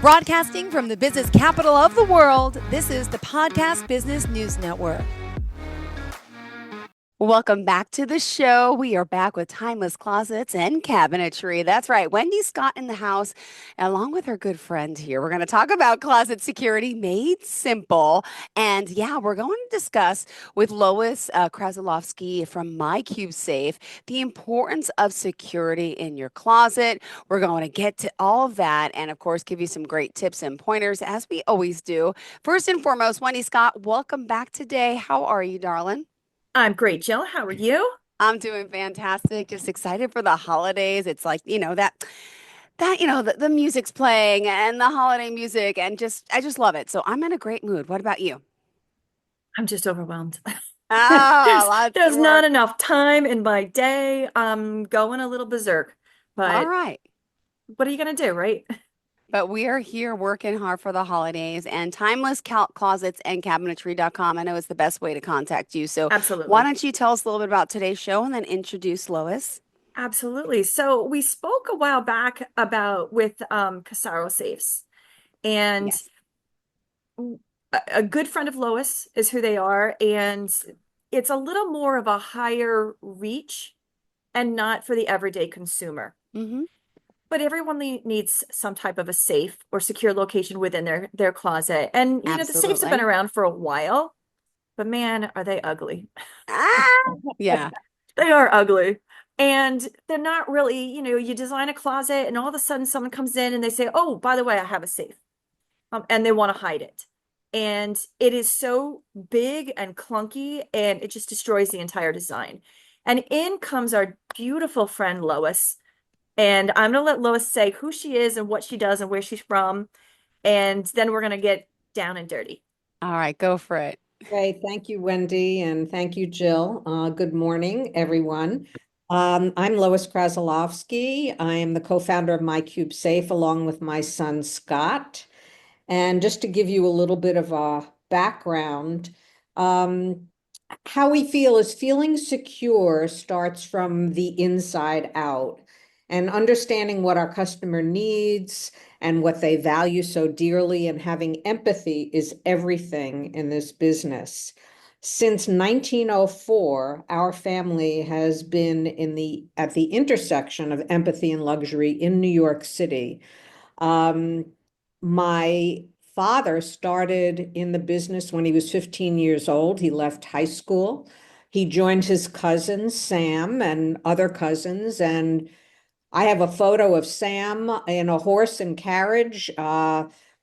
Broadcasting from the business capital of the world, this is the Podcast Business News Network. Welcome back to the show. We are back with timeless closets and cabinetry. That's right. Wendy Scott in the house, along with her good friend here. We're going to talk about closet security made simple. And yeah, we're going to discuss with Lois Krasilovsky from My Cube Safe the importance of security in your closet. We're going to get to all of that and, of course, give you some great tips and pointers as we always do. First and foremost, Wendy Scott, welcome back today. How are you, darling? I'm great, Jill. How are you? I'm doing fantastic. Just excited for the holidays. It's like, the music's playing and the holiday music and I just love it. So I'm in a great mood. What about you? I'm just overwhelmed. Ah, There's lots there's of not work. enough time in my day. I'm going a little berserk. All But right. what are you gonna do, right? But we are here working hard for the holidays and timeless closets and cabinetry.com. I know it's the best way to contact you. So why Absolutely. don't you tell us a little bit about today's show and then introduce Lois? Absolutely. So we spoke a while back about with Casaro safes, and Yes. a good friend of Lois is who they are, and it's a little more of a higher reach and not for the everyday consumer. Mm-hmm. But everyone needs some type of a safe or secure location within their closet. And the safes have been Absolutely. around for a while, but man, are they ugly. Ah, yeah. They are ugly. And they're not really, you design a closet and all of a sudden someone comes in and they say, "Oh, by the way, I have a safe." And they want to hide it. And it is so big and clunky and it just destroys the entire design. And in comes our beautiful friend Lois, and I'm going to let Lois say who she is and what she does and where she's from. And then we're going to get down and dirty. All right, go for it. Great. Thank you, Wendy, and thank you, Jill. Good morning, everyone. I'm Lois Krasilovsky. I am the co-founder of My Cube Safe along with my son, Scott. And just to give you a little bit of a background, um, how we feel is feeling secure starts from the inside out and understanding what our customer needs and what they value so dearly, and having empathy is everything in this business. Since 1904, our family has been at the intersection of empathy and luxury in New York City. My father started in the business when he was 15 years old. He left high school. He joined his cousin, Sam, and other cousins. And I have a photo of Sam in a horse and carriage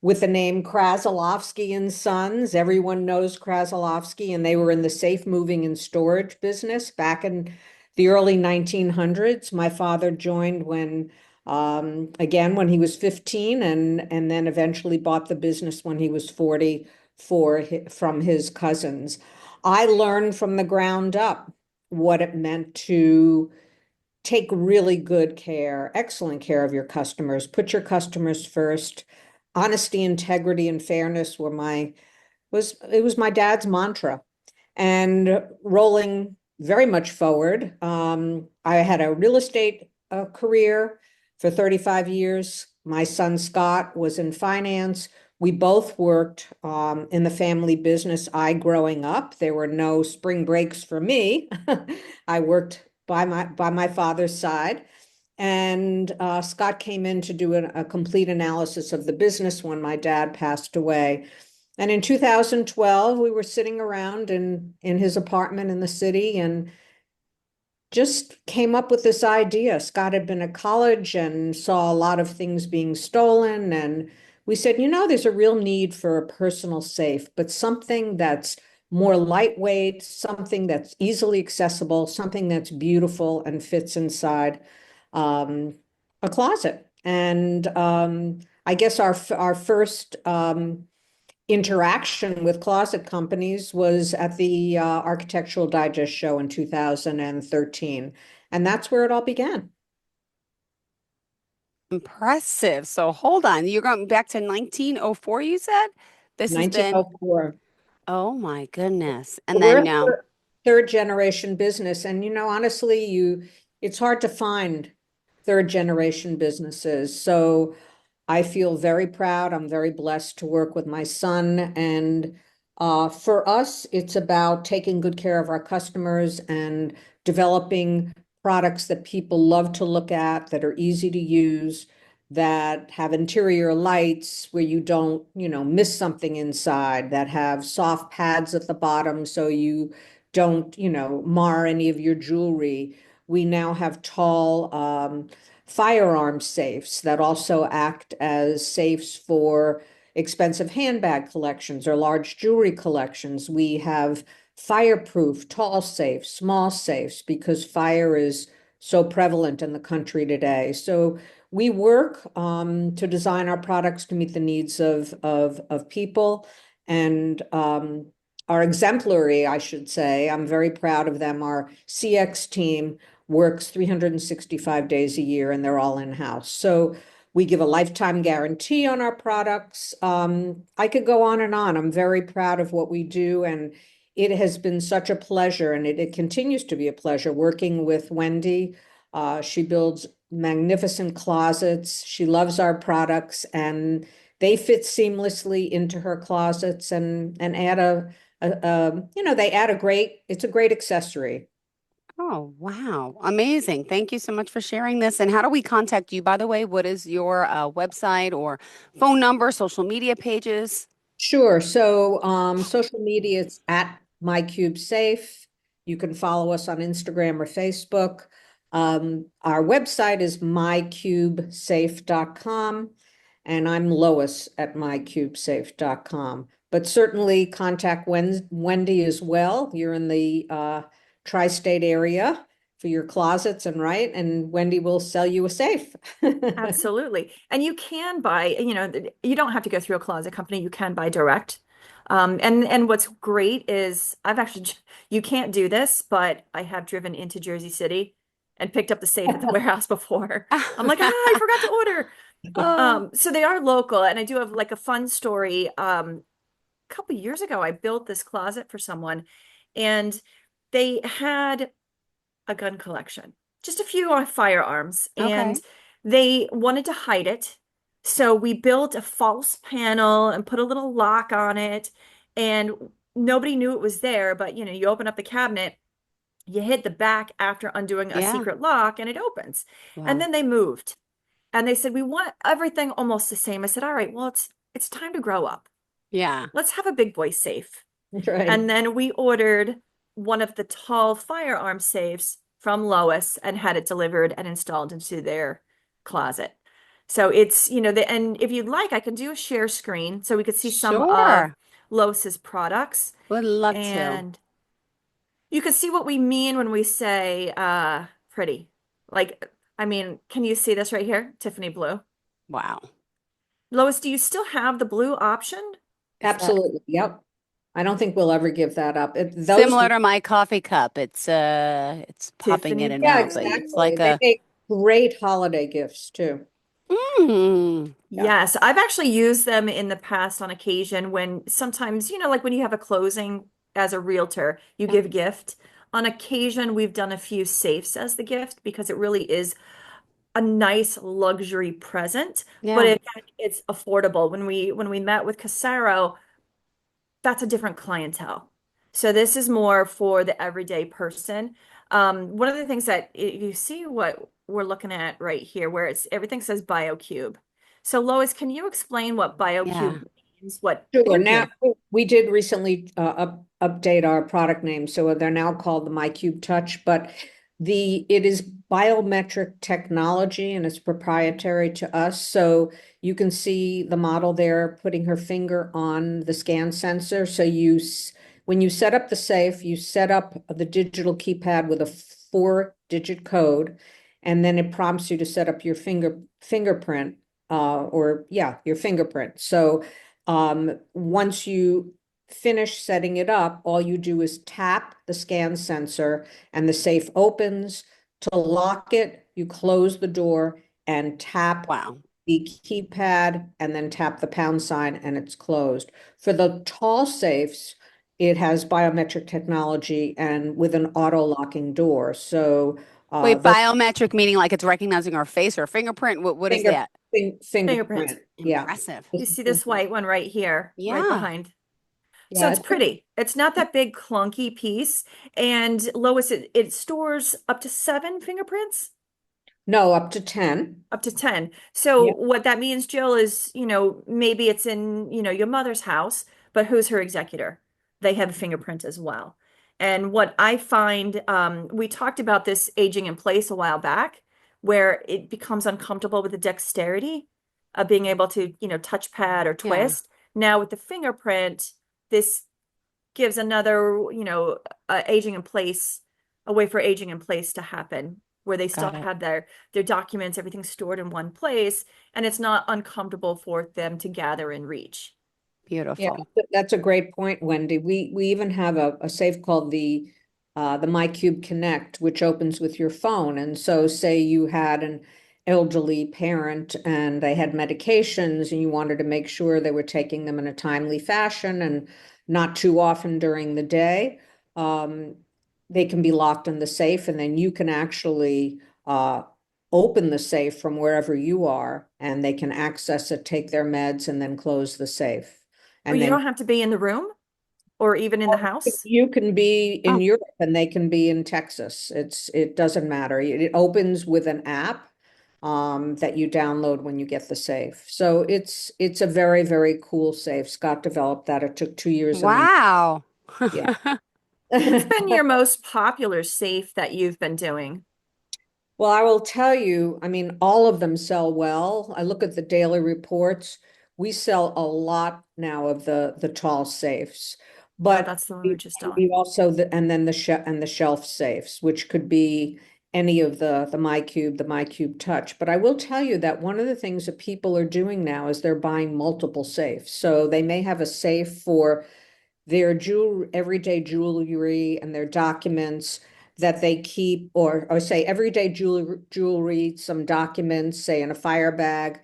with the name Krasilovsky and Sons. Everyone knows Krasilovsky, and they were in the safe moving and storage business back in the early 1900s. My father joined when he was 15, and then eventually bought the business when he was 40 from his cousins. I learned from the ground up what it meant to take really good care, excellent care of your customers, put your customers first. Honesty, integrity, and fairness was my dad's mantra. And rolling very much forward, I had a real estate career for 35 years. My son Scott was in finance. We both worked in the family business. Growing up, there were no spring breaks for me. I worked by my father's side. And Scott came in to do a complete analysis of the business when my dad passed away. And in 2012, we were sitting around in his apartment in the city and just came up with this idea. Scott had been at college and saw a lot of things being stolen. And we said, there's a real need for a personal safe, but something that's more lightweight, something that's easily accessible, something that's beautiful and fits inside a closet. And I guess our first interaction with closet companies was at the Architectural Digest show in 2013. And that's where it all began. Impressive. So hold on. You're going back to 1904, you said? This has been, 1904. oh my goodness. And We're then a now, third generation business. And honestly, it's hard to find third generation businesses. So I feel very proud. I'm very blessed to work with my son. And for us, it's about taking good care of our customers and developing products that people love to look at, that are easy to use, that have interior lights where you don't, miss something inside, that have soft pads at the bottom so you don't, mar any of your jewelry. We now have tall firearm safes that also act as safes for expensive handbag collections or large jewelry collections. We have fireproof tall safes, small safes, because fire is so prevalent in the country today. So we work to design our products to meet the needs of people. And our exemplary, I should say, I'm very proud of them. Our CX team works 365 days a year, and they're all in-house. So we give a lifetime guarantee on our products. I could go on and on. I'm very proud of what we do, and it has been such a pleasure, and it continues to be a pleasure working with Wendy. She builds magnificent closets. She loves our products, and they fit seamlessly into her closets and add they add it's a great accessory. Oh, wow. Amazing. Thank you so much for sharing this. And how do we contact you, by the way? What is your website or phone number, social media pages? Sure. So social media, it's at MyCubeSafe. You can follow us on Instagram or Facebook. Our website is mycubesafe.com, and I'm Lois at mycubesafe.com. But certainly contact Wendy as well. You're in the tri-state area for your closets, and Wendy will sell you a safe. Absolutely. And you can buy, you don't have to go through a closet company. You can buy direct. And what's great is you can't do this, but I have driven into Jersey City and picked up the safe at the warehouse before. I'm like, I forgot to order. Oh, So they are local, and I do have like a fun story. A couple years ago, I built this closet for someone, and they had a gun collection, just a few firearms, and okay. they wanted to hide it. So we built a false panel and put a little lock on it, and nobody knew it was there. But you open up the cabinet, you hit the back after undoing a Yeah. secret lock, and it opens. And Wow. then they moved, and they said, we want everything almost the same. I said, all right, well, it's time to grow up. Yeah. Let's have a big boy safe. Right. And then we ordered one of the tall firearm safes from Lois and had it delivered and installed into their closet. So it's, and if you'd like, I can do a share screen so we could see some of Sure. Lois's products. Would love to. And you can see what we mean when we say pretty. Like, I mean, can you see this right here? Tiffany blue. Wow. Lois, do you still have the blue option? Is that Absolutely. Yep. I don't think we'll ever give that up. Those, Similar to my coffee cup. It's popping in Tiffany and yeah, out, but it's exactly. like They a make great holiday gifts too. Yeah. Yes, I've actually used them in the past on occasion when sometimes, like when you have a closing as a realtor, you Yeah. give a gift. On occasion, we've done a few safes as the gift because it really is a nice luxury present, but Yeah. it's affordable. When we met with Casaro, that's a different clientele. So this is more for the everyday person. One of the things that you see what we're looking at right here, where everything says BioCube. So Lois, can you explain what Yeah. BioCube means? What Sure. thank Now, you. we did recently update our product name, so they're now called the MyCube Touch, but it is biometric technology and it's proprietary to us. So you can see the model there putting her finger on the scan sensor. So when you set up the safe, you set up the digital keypad with a 4-digit code, and then it prompts you to set up your fingerprint, your fingerprint. So once you finish setting it up, all you do is tap the scan sensor and the safe opens. To lock it, you close the door and tap Wow. the keypad and then tap the pound sign and it's closed. For the tall safes, it has biometric technology and with an auto locking door. So Wait, those biometric meaning like it's recognizing our face or fingerprint? What is finger that? Fingerprint. fingerprint. Yeah. Impressive. You see this white one right here, right Yeah. behind. So Yeah. it's pretty. It's not that big clunky piece. And Lois, it stores up to 7 fingerprints, No, up to 10. up to 10. So Yeah. what that means, Jill, is, maybe it's in, your mother's house, but who's her executor? They have a fingerprint as well. And what I find, we talked about this aging in place a while back, where it becomes uncomfortable with the dexterity of being able to, touchpad or Yeah. twist. Now with the fingerprint, this gives another, aging in place, a way for aging in place to happen, where they still Got it. have their documents, everything stored in one place, and it's not uncomfortable for them to gather and reach. Yeah, Beautiful. that's a great point, Wendy. We even have a safe called the MyCube Connect, which opens with your phone. And so say you had an elderly parent and they had medications and you wanted to make sure they were taking them in a timely fashion and not too often during the day. Um, they can be locked in the safe, and then you can actually open the safe from wherever you are, and they can access it, take their meds, and then close the safe. Or And you then don't have to be in the room or even in the house. you can be in Oh, Europe and they can be in Texas. It doesn't matter. It opens with an app that you download when you get the safe. So it's a very, very cool safe. Scott developed that. It took 2 years in the wow. yeah. What's been your most popular safe that you've been doing? Well, I will tell you, I mean, all of them sell well. I look at the daily reports. We sell a lot now of the tall safes, Oh, but that's the one we were just on. we also and then the shelf safes, which could be any of the MyCube Touch. But I will tell you that one of the things that people are doing now is they're buying multiple safes. So they may have a safe for their everyday jewelry and their documents that they keep, or say everyday jewelry, some documents, say in a fire bag,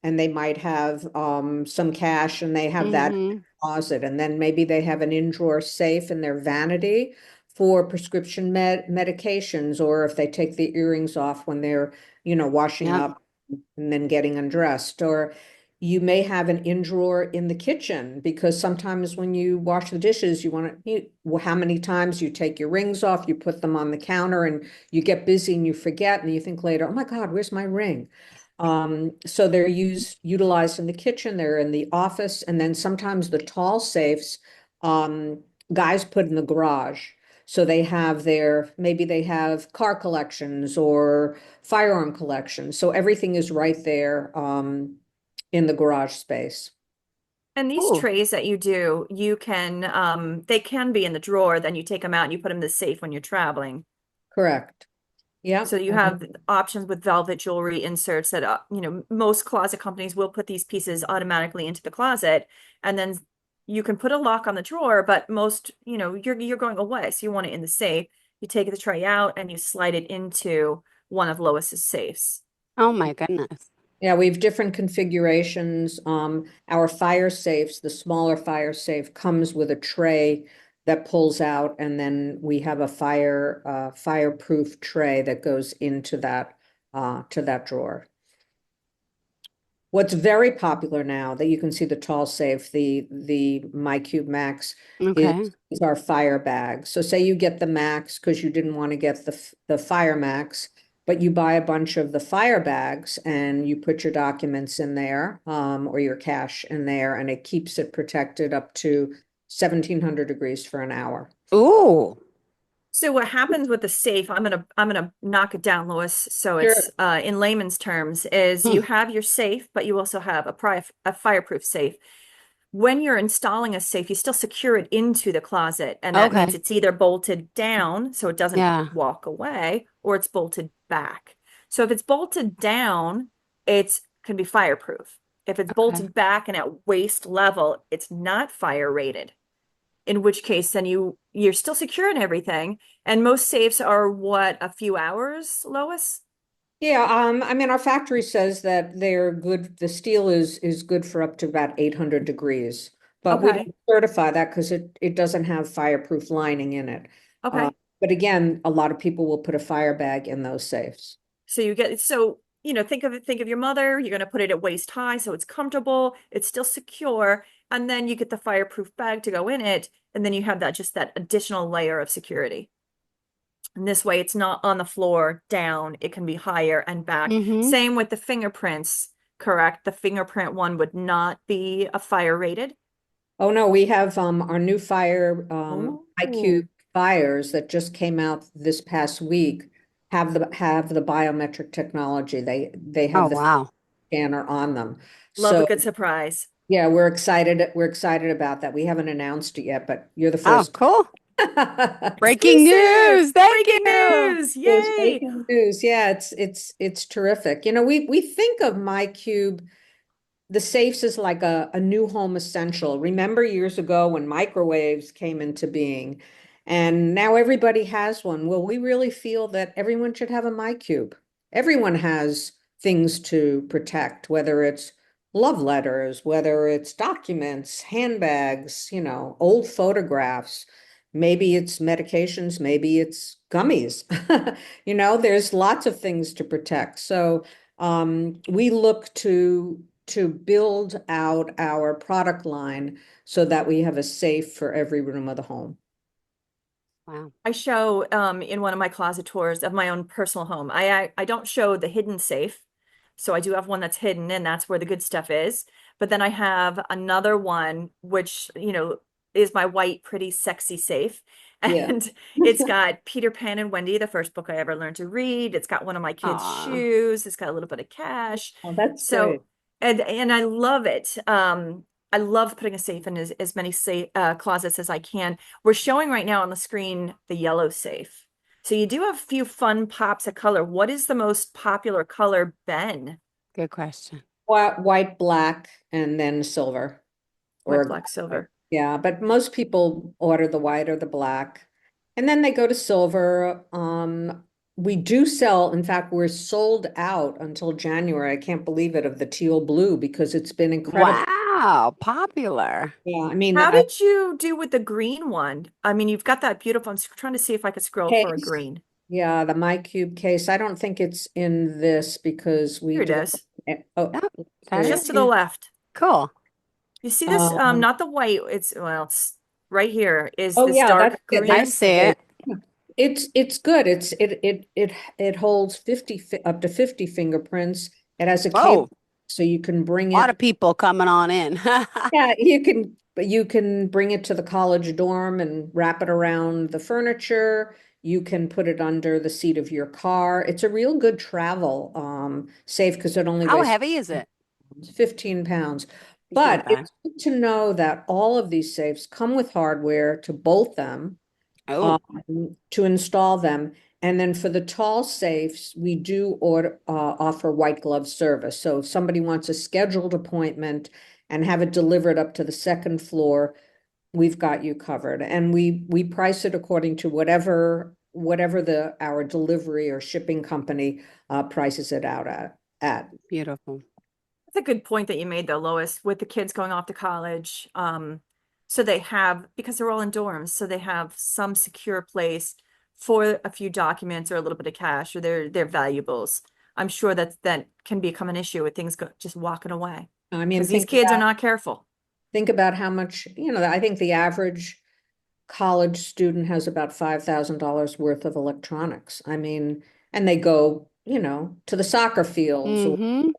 and they might have some cash and they have that in Hmm. the closet. And then maybe they have an in-drawer safe in their vanity for prescription medications, or if they take the earrings off when they're, washing Yep. up and then getting undressed. Or you may have an in drawer in the kitchen, because sometimes when you wash the dishes, you want to, how many times you take your rings off, you put them on the counter and you get busy and you forget and you think later, oh my God, where's my ring? So they're utilized in the kitchen, they're in the office, and then sometimes the tall safes, guys put in the garage. So maybe they have car collections or firearm collections. So everything is right there. In the garage space. And these Ooh. trays that you do, they can be in the drawer, then you take them out and you put them in the safe when you're traveling. Correct. Yeah. So you have options with velvet jewelry inserts that, most closet companies will put these pieces automatically into the closet, and then you can put a lock on the drawer, but most, you're going away. So you want it in the safe. You take the tray out and you slide it into one of Lois's safes. Oh my goodness. Yeah, we have different configurations. Our fire safes, the smaller fire safe comes with a tray that pulls out, and then we have a fireproof tray that goes into that to that drawer. What's very popular now that you can see the tall safe, the MyCube Max Okay. is our fire bag. So say you get the Max because you didn't want to get the Fire Max, but you buy a bunch of the fire bags and you put your documents in there, or your cash in there, and it keeps it protected up to 1700 degrees for an hour. Ooh. So what happens with the safe, I'm gonna knock it down, Lois, so Sure. it's in layman's terms, is Hmm. you have your safe, but you also have a fireproof safe. When you're installing a safe, you still secure it into the closet, and that means Okay. it's either bolted down so it doesn't Yeah. walk away, or it's bolted back. So if it's bolted down, it's can be fireproof. If it's Okay. bolted back and at waist level, it's not fire rated. In which case, then you're still secure in everything. And most safes are what, a few hours, Lois? Yeah, I mean, our factory says that they're good. The steel is good for up to about 800 degrees, but we Okay. don't certify that because it doesn't have fireproof lining in it. Uh, Okay. but again, a lot of people will put a fire bag in those safes. So think of your mother. You're going to put it at waist high so it's comfortable, it's still secure, and then you get the fireproof bag to go in it, and then you have that additional layer of security. And this way it's not on the floor down, it can be higher and back. Mm-hmm. Same with the fingerprints, correct? The fingerprint one would not be a fire rated. Oh no, we have our new fire Oh, IQ fires that just came out this past week have the biometric technology. They Oh, have the wow. scanner on them. love a So good surprise. yeah, we're excited. We're excited about that. We haven't announced it yet, but you're the Oh, first. cool. Breaking Exclusive! news. Thank Breaking you. news! It's Yay! breaking news. Yeah, it's terrific. You know, we think of MyCube, the safes is like a new home essential. Remember years ago when microwaves came into being, and now everybody has one. Well, we really feel that everyone should have a MyCube. Everyone has things to protect, whether it's love letters, whether it's documents, handbags, old photographs. Maybe it's medications, maybe it's gummies. There's lots of things to protect. So we look to build out our product line so that we have a safe for every room of the home. Wow. I show in one of my closet tours of my own personal home. I don't show the hidden safe. So I do have one that's hidden and that's where the good stuff is. But then I have another one which, is my white, pretty, sexy safe. Yeah. And it's got Peter Pan and Wendy, the first book I ever learned to read. It's got one of my kids' Aw, shoes. It's got a little bit of cash. Oh, that's great. So, and I love it. I love putting a safe in as many safe closets as I can. We're showing right now on the screen the yellow safe. So you do have a few fun pops of color. What is the most popular color, Ben? good question. White, black, and then silver. White, Or black, silver. yeah, but most people order the white or the black. And then they go to silver. We do sell, in fact, we're sold out until January. I can't believe it, of the teal blue because it's been incredible. Wow, popular. Yeah, I mean, How did you do with the green one? I mean, you've got that beautiful, trying to see if I could scroll for a case. green. Yeah, the MyCube case. I don't think it's in this because we Here it do. is. Oh, Yep, there that it Just is to the you. left. Cool. You see this? Um, Not the white. It's right here is oh this yeah, dark I green. see it. It's good. It holds 50 up to 50 fingerprints. It has a Whoa, cable so you can bring a lot it. of people coming on in. Yeah, you can bring it to the college dorm and wrap it around the furniture. You can put it under the seat of your car. It's a real good travel safe because it only How weighs heavy is it? 15 pounds. It's not But bad. it's good to know that all of these safes come with hardware to bolt them, Oh, to install them. And then for the tall safes, we do offer white glove service. So if somebody wants a scheduled appointment and have it delivered up to the second floor, we've got you covered. And we price it according to whatever our delivery or shipping company prices it out at. beautiful. That's a good point that you made though, Lois, with the kids going off to college. So they have, because they're all in dorms, so they have some secure place for a few documents or a little bit of cash or their valuables. I'm sure that can become an issue with things just walking away I mean, because these kids are not careful. think about how much, I think the average college student has about $5,000 worth of electronics. I mean, and they go, to the soccer fields or, Mm-hmm.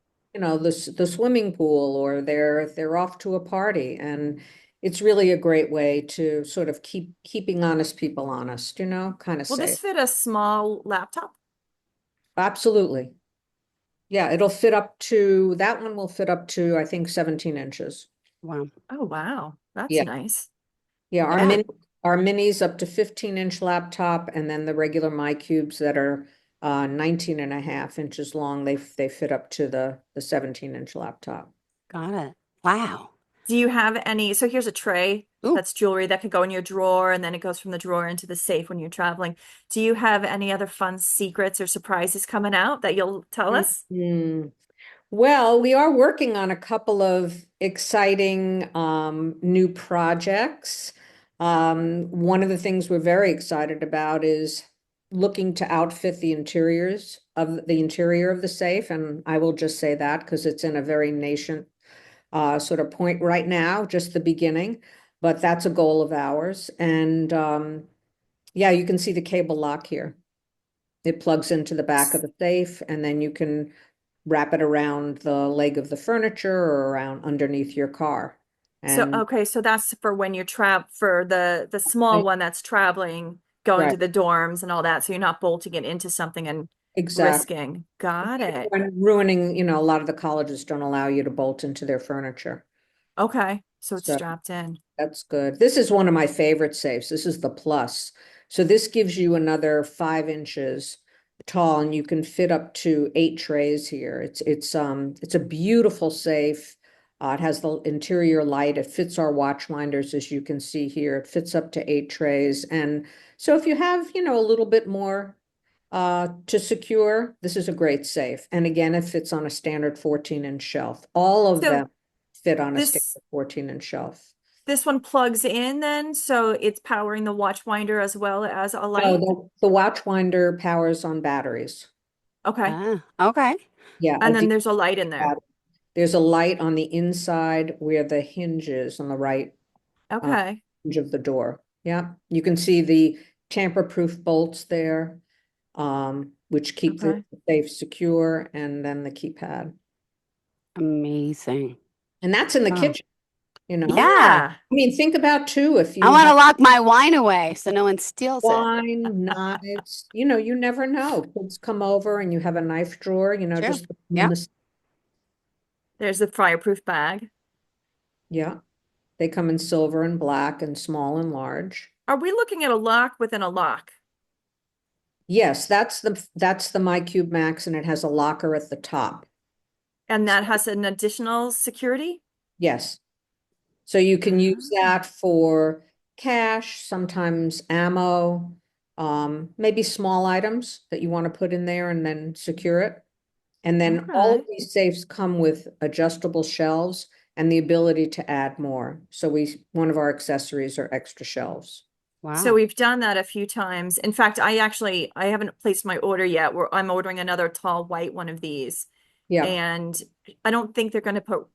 the swimming pool, or they're off to a party. And it's really a great way to sort of keeping honest people honest, kind of Will safe. this fit a small laptop? Absolutely. Yeah, that one will fit up to, I think, 17 inches. Wow. Oh, wow. That's Yeah. nice. Yeah, Yeah. our minis up to 15-inch laptop, and then the regular MyCubes that are 19 and a half inches long, they fit up to the 17-inch laptop. Got it. Wow. Do you have any? So here's a tray Ooh. that's jewelry that could go in your drawer and then it goes from the drawer into the safe when you're traveling. Do you have any other fun secrets or surprises coming out that you'll tell us? Mm. Well, we are working on a couple of exciting new projects. One of the things we're very excited about is looking to outfit the interiors of the interior of the safe, and I will just say that because it's in a very nascent sort of point right now, just the beginning, but that's a goal of ours. And yeah, you can see the cable lock here. It plugs into the back of the safe, and then you can wrap it around the leg of the furniture or around underneath your car. So, And okay, so that's for when you're for the small right, one that's traveling, going to right, the dorms and all that. So you're not bolting it into something and exactly. risking. Got it. And ruining, a lot of the colleges don't allow you to bolt into their furniture. Okay, so it's So strapped in. that's good. This is one of my favorite safes. This is the Plus. So this gives you another 5 inches tall, and you can fit up to 8 trays here. It's a beautiful safe. It has the interior light. It fits our watch winders, as you can see here. It fits up to 8 trays. And so if you have, a little bit more to secure, this is a great safe. And again, it fits on a standard 14-inch shelf. All of So them fit on a this standard 14-inch shelf. this one plugs in then, so it's powering the watch winder as well as a No, light. the watch winder powers on batteries. Okay, Ah, okay. Yeah, and then there's a light in there. there's a light on the inside where the hinge is on the right Okay, hinge of the door. Yeah, you can see the tamper-proof bolts there, which keep the okay. safe secure, and then the keypad. Amazing. And that's in the Wow. kitchen, Yeah. Yeah. I mean, think about too, if I you want to have lock my wine away so no one steals it. wine, knives, you never know. Kids come over and you have a knife drawer, True. just put them in Yeah. the, There's the fireproof bag. yeah. They come in silver and black and small and large. Are we looking at a lock within a lock? Yes, that's the MyCube Max, and it has a locker at the top. And that has an additional security? Yes. So you can use Ah, that for cash, sometimes ammo, maybe small items that you want to put in there and then secure it. And then all of okay. these safes come with adjustable shelves and the ability to add more. So one of our accessories are extra shelves. So Wow. we've done that a few times. In fact, I haven't placed my order yet. I'm ordering another tall white one of these. Yeah. And I don't think they're going to put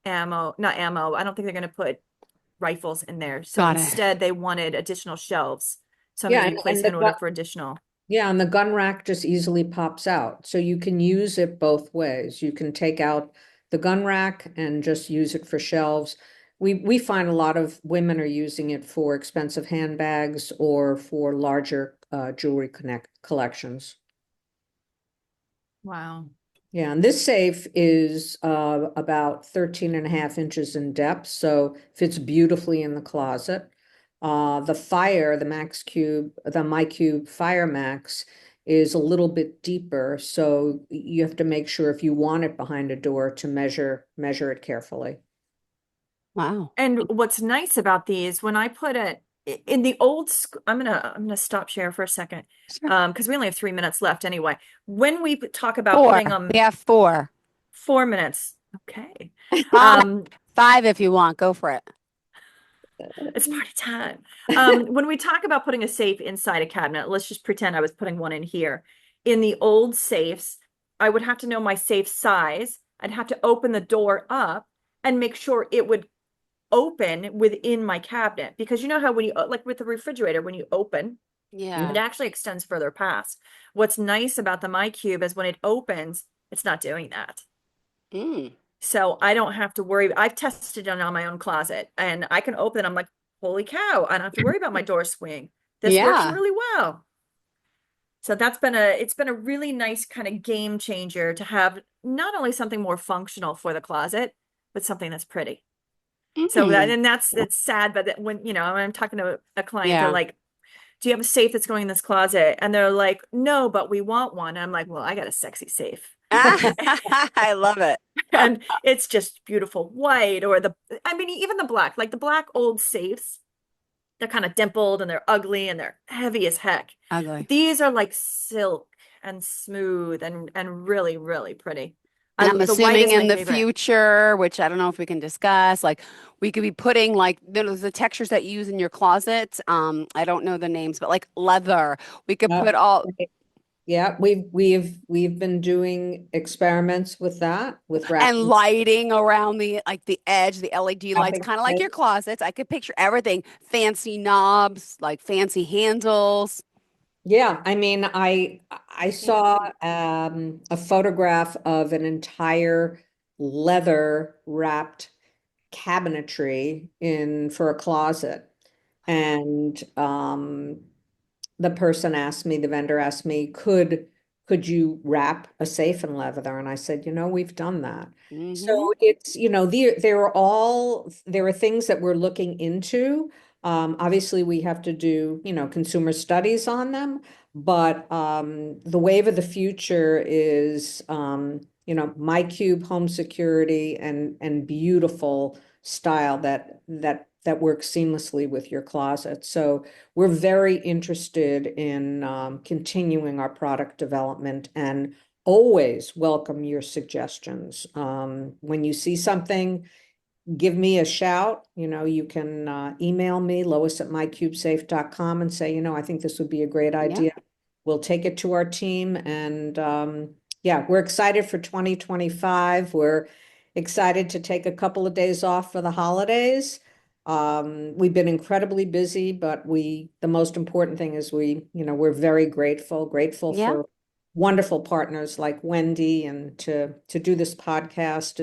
not ammo. I don't think they're going to put rifles in there. So Got it. instead they wanted additional shelves. So I'm Yeah, going to be placing an order for additional. yeah, and the gun rack just easily pops out. So you can use it both ways. You can take out the gun rack and just use it for shelves. We find a lot of women are using it for expensive handbags or for larger jewelry collections. Wow. Yeah, and this safe is about 13.5 inches in depth, so fits beautifully in the closet. The MyCube Fire Max is a little bit deeper, so you have to make sure if you want it behind a door to measure it carefully. Wow. And what's nice about these, when I put it in the old, I'm gonna stop share for a second, Sure. because we only have 3 minutes left anyway. When we talk about Four. putting them We have 4. 4 minutes, okay, 5. um, 5 if you want. Go for it. it's party time. When we talk about putting a safe inside a cabinet, let's just pretend I was putting one in here. In the old safes, I would have to know my safe size. I'd have to open the door up and make sure it would open within my cabinet, because you know how when you like with the refrigerator, when you open Yeah. it actually extends further past. What's nice about the MyCube is when it opens, it's not doing that. Mm. So I don't have to worry. I've tested it on my own closet and I can open it. I'm like, holy cow, I don't have to worry about my door swing. This works Yeah. really well. So it's been a really nice kind of game changer to have not only something more functional for the closet, but something that's pretty. So Mm. that's sad, but when when I'm talking to a client, they're Yeah. like, "Do you have a safe that's going in this closet?" And they're like, "No, but we want one." And I'm like, "Well, I got a sexy safe." I love it. And it's just beautiful white, or I mean, even the black, like the black old safes, they're kind of dimpled and they're ugly and they're heavy as heck. Ugly. These are like silk and smooth and really, really pretty. And I'm The white assuming is my in the favorite. future, which I don't know if we can discuss, like we could be putting like there's the textures that you use in your closet. I don't know the names, but like leather. We could put all Yeah, we've been doing experiments with that, with And wrapping. lighting around the like the edge, the LED lights, kind of like your closets. I could picture everything. Fancy knobs, like fancy handles. Yeah, I mean, I saw a photograph of an entire leather wrapped cabinetry in for a closet. And the person asked me, the vendor asked me, could you wrap a safe in leather? And I said, we've done that. Hmm. So it's, there are things that we're looking into. Obviously we have to do, consumer studies on them, but the wave of the future is my cube home security and beautiful style that works seamlessly with your closet. So we're very interested in continuing our product development and always welcome your suggestions. When you see something, give me a shout. You can email me, Lois@mycubesafe.com, and say, I think this would be a great Yeah. idea. We'll take it to our team. And yeah, we're excited for 2025. We're excited to take a couple of days off for the holidays. We've been incredibly busy, but the most important thing is we're very grateful Yeah. for wonderful partners like Wendy, and to do this podcast.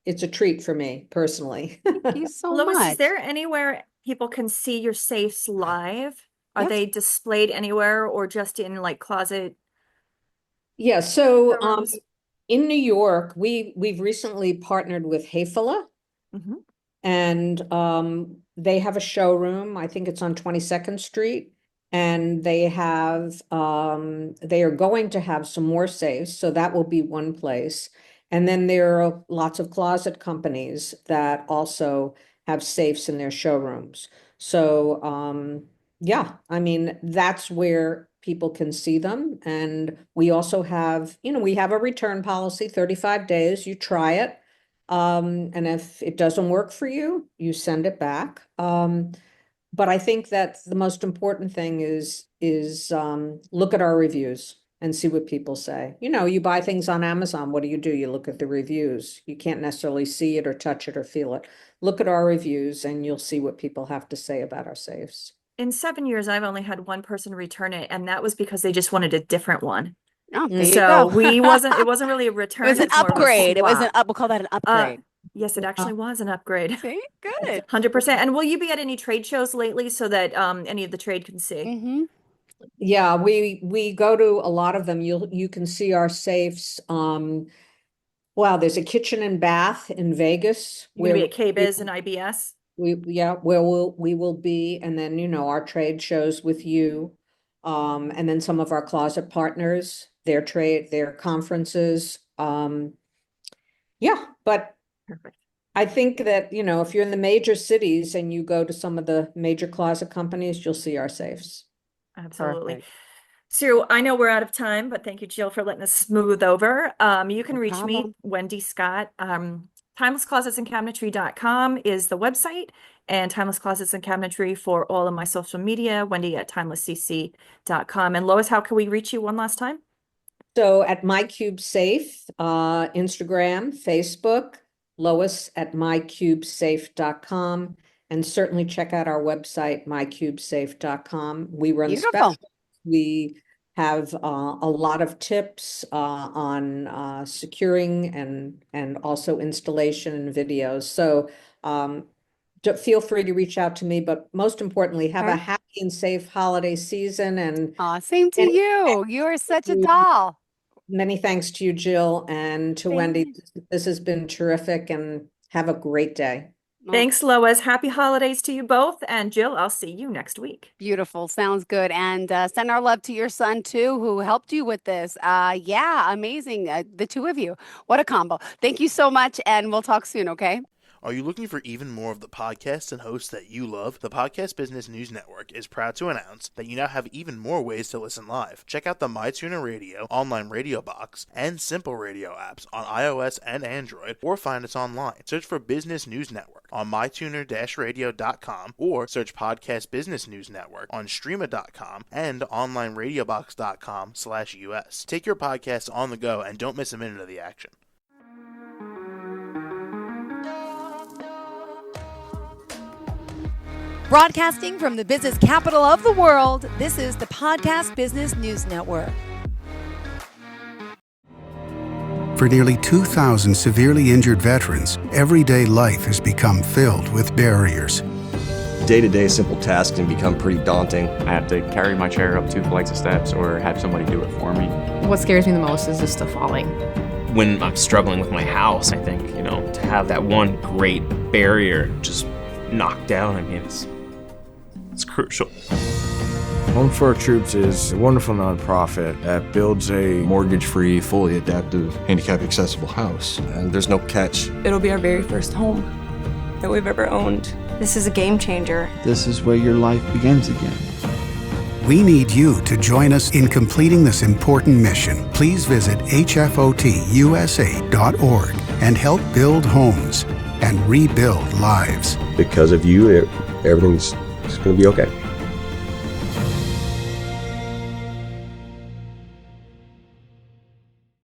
It's a treat for me personally. Thank you so Lois, is much. there anywhere people can see your safes live? Are Yes. they displayed anywhere or just in like closet Yeah, so showrooms? in New York, we've recently partnered with Hayfella. Hmm. And they have a showroom. I think it's on 22nd Street. And they are going to have some more safes. So that will be one place. And then there are lots of closet companies that also have safes in their showrooms. So yeah, I mean, that's where people can see them. And we also have, we have a return policy, 35 days. You try it. And if it doesn't work for you, you send it back. But I think that the most important thing is look at our reviews and see what people say. You buy things on Amazon, what do? You look at the reviews. You can't necessarily see it or touch it or feel it. Look at our reviews and you'll see what people have to say about our safes. In 7 years, I've only had one person return it, and that was because they just wanted a different one. Oh, there Mm. you So go. we wasn't, it wasn't really a It was return, an it's more of a upgrade. It was an swap. up. We'll call that an Uh, upgrade. yes, it actually was an upgrade. See, good. 100%. And will you be at any trade shows lately so that any of the trade can see? Mm-hmm. Yeah, we go to a lot of them. You can see our safes. Wow, there's a kitchen and bath in Vegas You're going where to be at KBIS and IBS? we will be, and then our trade shows with you, and then some of our closet partners, their conferences. Yeah, but Perfect. I think that if you're in the major cities and you go to some of the major closet companies, you'll see our safes. Absolutely. Perfect. So I know we're out of time, but thank you, Jill, for letting us smooth over. You can No reach me, problem. Wendy Scott. Timelessclosetsandcabinetry.com is the website, and Timeless Closets and Cabinetry for all of my social media, Wendy at timelesscc.com. And Lois, how can we reach you one last time? So at MyCubeSafe, Instagram, Facebook, Lois@mycubesafe.com, and certainly check out our website, mycubesafe.com. We run Beautiful. specials. We have a lot of tips on securing and also installation and videos. So feel free to reach out to me, but most importantly, have a Okay. happy and safe holiday season, Aw, same to and you. You are such a doll. many thanks to you, Jill, and to Wendy. Thank- This has been terrific, and have a great day. Oh, Thanks, Lois. Happy holidays to you both. And Jill, I'll see you next week. beautiful. Sounds good. And send our love to your son too, who helped you with this. Yeah, amazing. The two of you. What a combo. Thank you so much. And we'll talk soon, okay? Are you looking for even more of the podcasts and hosts that you love? The Podcast Business News Network is proud to announce that you now have even more ways to listen live. Check out the MyTuner Radio, online radio box, and Simple Radio apps on iOS and Android, or find us online. Search for Business News Network on mytuner-radio.com, or search Podcast Business News Network on streama.com and onlineradiobox.com/US. Take your podcast on the go and don't miss a minute of the action. Broadcasting from the business capital of the world, this is the Podcast Business News Network. For nearly 2,000 severely injured veterans, everyday life has become filled with barriers. Day-to-day simple tasks can become pretty daunting. I have to carry my chair up 2 flights of steps or have somebody do it for me. What scares me the most is just the falling. When I'm struggling with my house, I think, to have that one great barrier just knocked down, it's crucial. Home for Our Troops is a wonderful nonprofit that builds a mortgage-free, fully adaptive, handicap-accessible house. And there's no catch. It'll be our very first home that we've ever owned. This is a game changer. This is where your life begins again. We need you to join us in completing this important mission. Please visit hfotusa.org and help build homes and rebuild lives. Because of you, everything's going to be okay.